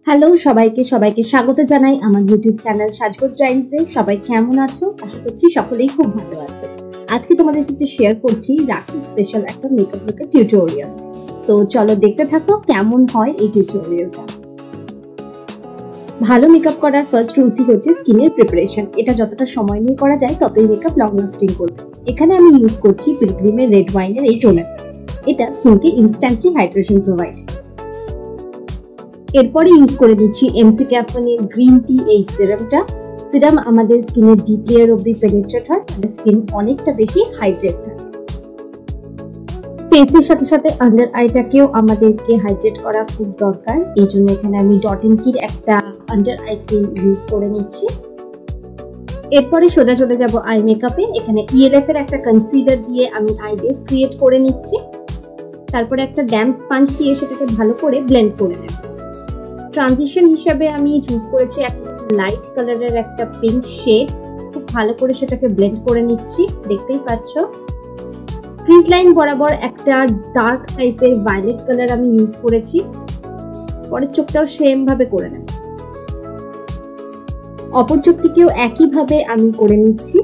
Hello সবাইকে স্বাগত জানাই আমার ইউটিউব চ্যানেল সাজগোজ ডায়েরিজে। সবাই কেমন আছো? আশা করছি সকলেই খুব ভালো আছো। আজকে তোমাদের সাথে শেয়ার করছি রাখি স্পেশাল একটা মেকআপ লুকের টিউটোরিয়াল। সো চলো দেখতে থাকো কেমন হয় এই টিউটোরিয়ালটা। ভালো মেকআপ করার ফার্স্ট রুলসই হচ্ছে স্কিনের প্রিপারেশন। এটা যতটা সময় নিয়ে করা যায় ততই মেকআপ লং লাস্টিং করবে। এখানে আমি ইউজ করছি পিলগ্রিমের রেড ওয়াইনের এই টোনারটা। এটা স্কিনকে ইনস্ট্যান্টলি হাইড্রেশন প্রোভাইড। এরপরে ইউজ করে দিচ্ছি এমসি ক্যাফনের গ্রিন টি এই সিরামটা। সিরাম আমাদের স্কিনের ডিপ লেয়ার অবধি পেনিট্রেট হয়, মানে স্কিন অনেকটা বেশি হাইড্রেট থাকে। ফেসের সাথে সাথে আন্ডার আইটাকেও আমাদেরকে হাইড্রেট করা খুব দরকার। এই জন্য এখানে আমি ডট এন্ড কির একটা আন্ডার আই ক্রিম ইউজ করে নিচ্ছি। এরপরে সোজা চলে যাব আই মেকআপে। এখানে ইএলএফ এর একটা কনসিলার দিয়ে আমি আই বেস ক্রিয়েট করে নিচ্ছি। তারপরে একটা ড্যাম্প স্পঞ্জ দিয়ে সেটাকে ভালো করে ব্লেন্ড করে নেব। ট্রানজিশন হিসাবে আমি চুজ করেছি একটা লাইট কালারের একটা পিঙ্ক শেড। খুব ভালো করে সেটাকে ব্লেন্ড করে নিচ্ছি, দেখতেই পাচ্ছ। ক্রিজ লাইন বরাবর একটা ডার্ক টাইপের ভায়োলেট কালার আমি ইউজ করেছি। পরের চোখটাও সেম ভাবে করে নেব। অপর চোখটিকেও একইভাবে আমি করে নিচ্ছি।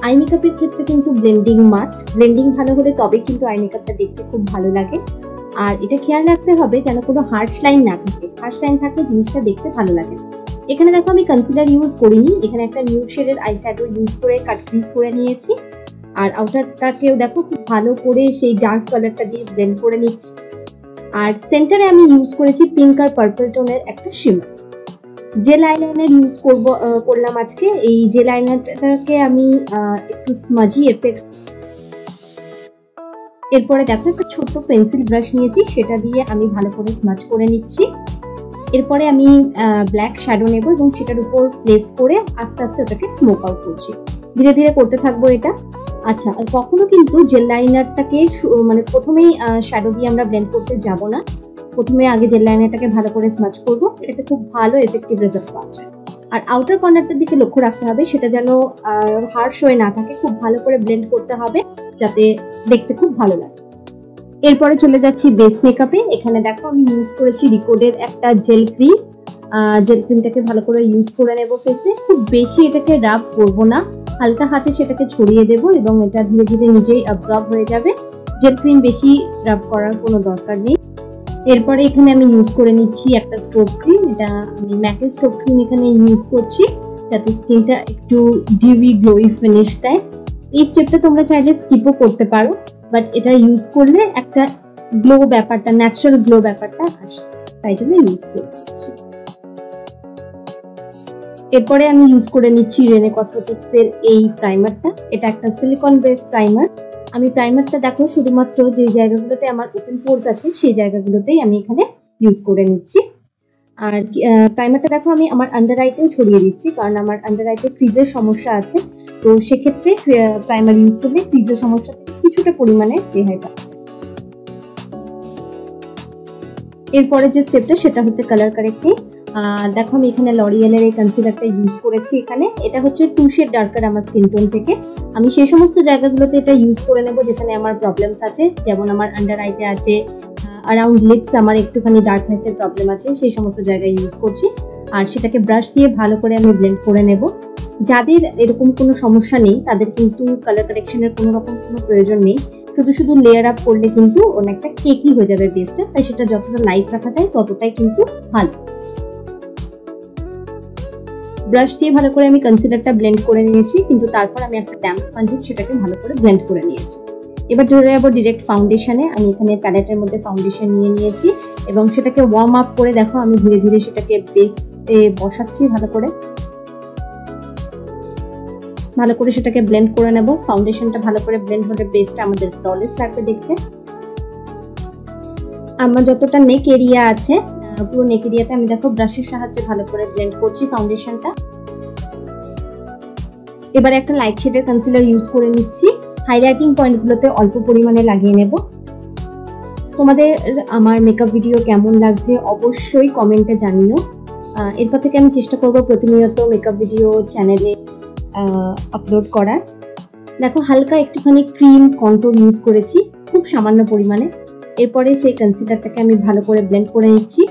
আই মেকআপের ক্ষেত্রে কিন্তু ব্লেন্ডিং মাস্ট। ব্লেন্ডিং ভালো হলে তবে কিন্তু আই মেকআপটা দেখতে খুব ভালো লাগে। আর এটা খেয়াল রাখতে হবে যেন কোনো হার্শ লাইন না থাকে। হার্শ লাইন থাকলে জিনিসটা দেখতে ভালো লাগে। এখানে দেখো আমি কনসিলার ইউজ করিনি, এখানে একটা নিউড শেডের আই শ্যাডো ইউজ করে কাট ক্রিজ করে নিয়েছি। আর আউটারটাকেও দেখো খুব ভালো করে সেই ডার্ক কালারটা দিয়ে ব্লেন্ড করে নিচ্ছি। আর সেন্টারে আমি ইউজ করেছি পিঙ্ক আর পার্পল টোনের একটা শিমার। জেল আইলাইনার ইউজ করলাম আজকে। এই জেল আইলাইনারটাকে আমি একটু স্মাজি এফেক্ট। এরপরে দেখো একটা ছোট্ট পেন্সিল ব্রাশ নিয়েছি, সেটা দিয়ে আমি ভালো করে স্মাচ করে নিচ্ছি। এরপরে আমি ব্ল্যাক শ্যাডো নেব এবং সেটার উপর প্লেস করে আস্তে আস্তে ওটাকে স্মোক আউট করছি। ধীরে ধীরে করতে থাকবো এটা। আচ্ছা, আর কখনো কিন্তু জেল লাইনারটাকে মানে প্রথমেই শ্যাডো দিয়ে আমরা ব্লেন্ড করতে যাব না। প্রথমে আগে জেল লাইনারটাকে ভালো করে স্মাচ করবো, এটাতে খুব ভালো এফেক্টিভ রেজাল্ট পাওয়া যায়। আর আউটার কর্নারটার দিকে লক্ষ্য রাখতে হবে, সেটা যেন হার্শ হয়ে না থাকে। খুব ভালো করে ব্লেন্ড করতে হবে যাতে দেখতে খুব ভালো লাগে। এরপরে চলে যাচ্ছি বেস মেকআপে। এখানে দেখো আমি ইউজ করেছি রিকোডের একটা জেল ক্রিম। জেল ক্রিমটাকে ভালো করে ইউজ করে নেব ফেসে। খুব বেশি এটাকে রাব করব না, হালকা হাতে সেটাকে ছড়িয়ে দেব এবং এটা ধীরে ধীরে নিজেই অ্যাবজর্ব হয়ে যাবে। জেল ক্রিম বেশি রাব করার কোনো দরকার নেই। এরপরে এখানে আমি ইউজ করে নিচ্ছি একটা স্ট্রোব ক্রিম। এটা আমি ম্যাকের স্ট্রোব ক্রিম এখানে ইউজ করছি যাতে স্কিনটা একটু ডিউই গ্লোই ফিনিশ দেয়। এই স্টেপটা তোমরা চাইলে স্কিপও করতে পারো, বাট এটা ইউজ করলে একটা গ্লো ব্যাপারটা, ন্যাচারাল গ্লো ব্যাপারটা আসে, তাই জন্য ইউজ করছি। এরপরে আমি ইউজ করে নিচ্ছি রেনে কসমেটিক্স এর এই প্রাইমারটা। এটা একটা সিলিকন বেস প্রাইমার। আমি প্রাইমারটা দেখো শুধুমাত্র যে জায়গাগুলোতে আমার ওপেন পোরস আছে সেই জায়গাগুলোতেই আমি এখানে ইউজ করে নিচ্ছি। আর প্রাইমারটা দেখো আমি আমার আন্ডার আইতেও ছড়িয়ে দিচ্ছি, কারণ আমার আন্ডার আইতে ক্রিজের সমস্যা আছে। তো সেক্ষেত্রে প্রাইমার ইউজ করলে ক্রিজের সমস্যা থেকে কিছুটা পরিমাণে রেহাই পাচ্ছে। এরপরে যে স্টেপটা সেটা হচ্ছে কালার কারেক্টিং। দেখো আমি এখানে লরিয়েলের এই কনসিলারটা ইউজ করেছি। এখানে এটা হচ্ছে 2 শেড ডার্কার আমার স্কিন টোন থেকে। আমি সেই সমস্ত জায়গাগুলোতে এটা ইউজ করে নেব যেখানে আমার প্রবলেমস আছে, যেমন আমার আন্ডার আইতে আছে, অ্যারাউন্ড লিপস আমার একটুখানি ডার্কনেসের প্রবলেম আছে, সেই সমস্ত জায়গায় ইউজ করছি। আর সেটাকে ব্রাশ দিয়ে ভালো করে আমি ব্লেন্ড করে নেব। যাদের এরকম কোনো সমস্যা নেই তাদের কিন্তু কালার কারেকশনের কোনো রকম কোনো প্রয়োজন নেই। শুধু লেয়ার আপ করলে কিন্তু অনেকটা কেকি হয়ে যাবে বেসটা, তাই সেটা যতটা লাইট রাখা যায় ততটাই কিন্তু ভালো। ব্রাশ দিয়ে ভালো করে আমি কনসিলারটা ব্লেন্ড করে নিয়েছি, কিন্তু তারপর আমি একটা ড্যাম্প স্পঞ্জ সেটাকে ভালো করে ব্লেন্ড করে নিয়েছি। এবার চলে যাবো ডিরেক্ট ফাউন্ডেশনে। আমি এখানে প্যালেটের মধ্যে ফাউন্ডেশন নিয়ে নিয়েছি এবং সেটাকে ওয়ার্ম আপ করে দেখো আমি ধীরে ধীরে সেটাকে বেসে বসাচ্ছি। ভালো করে সেটাকে ব্লেন্ড করে নেব। ফাউন্ডেশনটা ভালো করে ব্লেন্ড হলে বেসটা আমাদের ফ্ললেস লাগবে দেখতে। আমার যতটা নেক এরিয়া আছে পুরো নেক এরিয়াতে আমি দেখো ব্রাশের সাহায্যে ভালো করে ব্লেন্ড করছি ফাউন্ডেশনটা। এবারে একটা লাইট শেডের কনসিলার ইউজ করে নিচ্ছি। হাইলাইটিং পয়েন্টগুলোতে অল্প পরিমাণে লাগিয়ে নেব। তোমাদের আমার মেকআপ ভিডিও কেমন লাগছে অবশ্যই কমেন্টে জানিও। এরপর থেকে আমি চেষ্টা করব প্রতিনিয়ত মেকআপ ভিডিও চ্যানেলে আপলোড করার। দেখো হালকা একটুখানি ক্রিম কন্ট্রোল ইউজ করেছি, খুব সামান্য পরিমাণে। এরপরে সেই কনসিলারটাকে আমি ভালো করে ব্লেন্ড করে নিচ্ছি।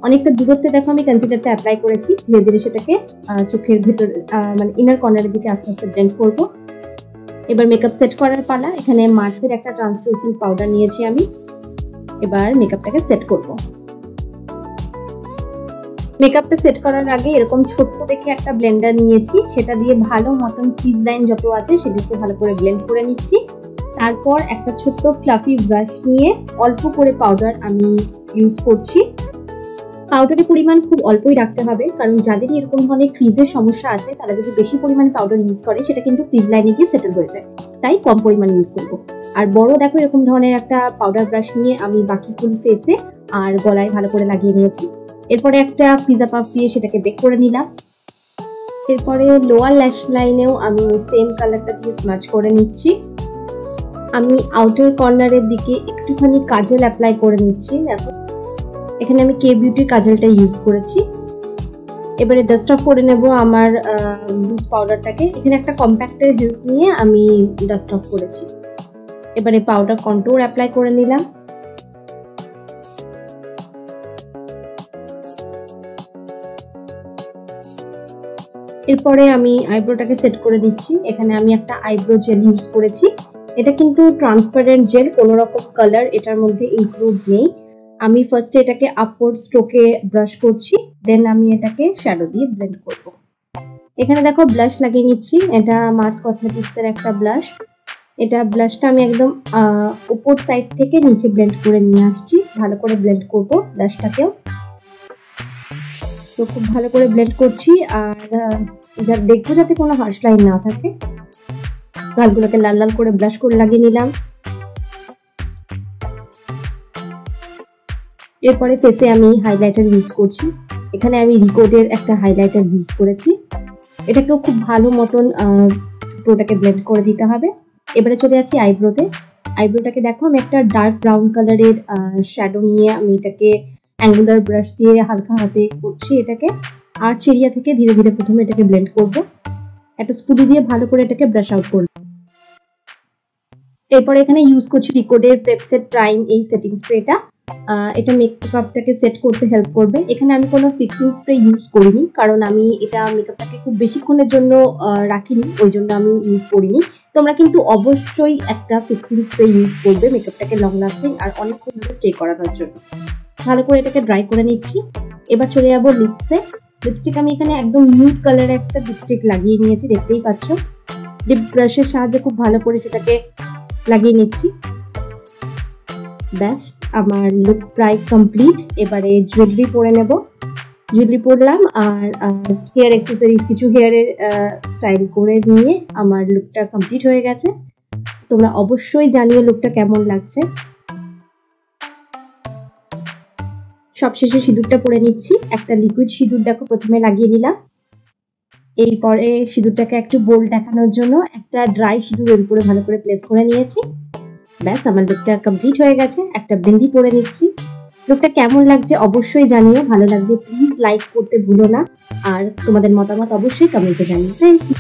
অনেকটা দূরত্বে দেখো আমি কনসিলারটা অ্যাপ্লাই করেছি, ধীরে ধীরে সেটাকে চোখের ভিতর মানে ইনার কর্নারের দিকে আস্তে আস্তে ব্লেন্ড করবো। এবার মেকআপ সেট করার পালা। এখানে মার্সের একটা ট্রান্সলুসেন্ট পাউডার নিয়েছি আমি। এবার মেকআপটাকে সেট করব। মেকআপটা সেট করার আগে এরকম ছোট্ট দেখে একটা ব্লেন্ডার নিয়েছি, সেটা দিয়ে ভালো মতন ক্রিজ লাইন যত আছে সেগুলোকে ভালো করে ব্লেন্ড করে নিচ্ছি। তারপর একটা ছোট্ট ফ্লাফি ব্রাশ নিয়ে অল্প করে পাউডার আমি ইউজ করছি। পাউডারের পরিমাণ খুব অল্পই রাখতে হবে, কারণ যাদের এরকম ধরনের ক্রিজের সমস্যা আছে তারা যদি বেশি পরিমাণে পাউডার ইউজ করে সেটা কিন্তু ক্রিজ লাইনে গিয়ে সেটেল হয়ে যায়, তাই কম পরিমাণ ইউজ করবো। আর বড় দেখো এরকম ধরনের একটা পাউডার ব্রাশ নিয়ে আমি বাকি ফুল ফেসে আর গলায় ভালো করে লাগিয়ে নিয়েছি। এরপরে একটা পিজা পাফ দিয়ে সেটাকে বেক করে নিলাম। এরপরে লোয়ার ল্যাশ লাইনেও আমি সেম কালারটা দিয়ে স্মাচ করে নিচ্ছি। আমি আউটার কর্নারের দিকে একটুখানি কাজল অ্যাপ্লাই করে নিচ্ছি। দেখো এখানে আমি কে বিউটির কাজলটা ইউজ করেছি। এবারে ডাস্ট অফ করে নেব আমার লুজ পাউডারটাকে। এখানে একটা কম্প্যাক্টের হেল্প নিয়ে আমি ডাস্ট অফ করেছি। এবারে পাউডার কন্ট্যুর অ্যাপ্লাই করে নিলাম। এরপরে আমি আইব্রোটাকে সেট করে নিচ্ছি। এখানে আমি একটা আইব্রো জেল ইউজ করেছি। এটা কিন্তু ট্রান্সপারেন্ট জেল, কোনো রকম কালার এটার মধ্যে ইনক্লুড নেই। আমি ফার্স্টে এটাকে আপওয়ার্ড স্ট্রোকে ব্রাশ করছি, দেন আমি এটাকে শ্যাডো দিয়ে ব্লেন্ড করব। এখানে দেখো ব্লাশ লাগিয়ে নিচ্ছি। এটা মার্স কসমেটিক্সের একটা ব্লাশ। এটা ব্লাশটা আমি একদম উপর সাইড থেকে নিচে ব্লেন্ড করে নিয়ে আসছি। ভালো করে ব্লেন্ড করব ব্লাশটাকেও। তো খুব ভালো করে ব্লেন্ড করছি, আর দেখবো যাতে কোনো হার্শ লাইন না থাকে। গালগুলোকে লাল লাল করে ব্লাশ করে লাগিয়ে নিলাম। এরপরে ফেসে আমি হাইলাইটার ইউজ করছি। এখানে আমি রিকোডের একটা হাইলাইটার ইউজ করেছি। এটাকেও খুব ভালো মতন পুরোটাকে ব্লেন্ড করে দিতে হবে। এবারে চলে যাচ্ছি আইব্রোতে। আইব্রোটাকে দেখো আমি একটা ডার্ক ব্রাউন কালারের শ্যাডো নিয়ে আমি এটাকে অ্যাঙ্গুলার ব্রাশ দিয়ে হালকা হাতে করছি এটাকে। আর এরিয়া থেকে ধীরে ধীরে প্রথমে এটাকে ব্লেন্ড করব। একটা স্পুলি দিয়ে ভালো করে এটাকে ব্রাশ আউট করব। এরপরে এখানে ইউজ করছি রিকোডের প্রেপসেট প্রাইম এই সেটিং স্প্রেটা। এটা মেকআপটাকে সেট করতে হেল্প করবে। এখানে আমি কোনো ফিক্সিং স্প্রে ইউজ করিনি, কারণ আমি এটা মেকআপটাকে খুব বেশিক্ষণের জন্য রাখিনি, ওই জন্য আমি ইউজ করিনি। তোমরা কিন্তু অবশ্যই একটা ফিক্সিং স্প্রে ইউজ করবে মেকআপটাকে লং লাস্টিং আর অনেকক্ষণ ধরে স্টে করানোর জন্য। ভালো করে এটাকে ড্রাই করে নিচ্ছি। এবার চলে যাবো লিপসে। লিপস্টিক আমি এখানে একদম নিউড কালারের একটা লিপস্টিক লাগিয়ে নিয়েছি, দেখতেই পাচ্ছ। লিপ ব্রাশের সাহায্যে খুব ভালো করে সেটাকে লাগিয়ে নিচ্ছি। ব্যাস আমার লুক প্রায় কমপ্লিট। এবারে জুয়েলারি পরে নেব। জুয়েলারি পরলাম আর হেয়ার অ্যাক্সেসরিজ কিছু হেয়ারের স্টাইল করে নিয়ে আমার লুকটা কমপ্লিট হয়ে গেছে। তোমরা অবশ্যই জানিও লুকটা কেমন লাগছে। সবশেষে সিঁদুরটা পরে নিচ্ছি। একটা লিকুইড সিঁদুর দেখো প্রথমে লাগিয়ে নিলাম। এরপরে সিঁদুরটাকে একটু বোল্ড দেখানোর জন্য একটা ড্রাই সিঁদুরের উপরে ভালো করে প্লেস করে নিয়েছি। ব্যাস আমার লুকটা কমপ্লিট হয়ে গেছে। একটা বিন্দি পরে নিচ্ছি। লুকটা কেমন লাগছে অবশ্যই জানিও। ভালো লাগলে প্লিজ লাইক করতে ভুলো না, আর তোমাদের মতামত অবশ্যই কমেন্টে জানিও। Thank you.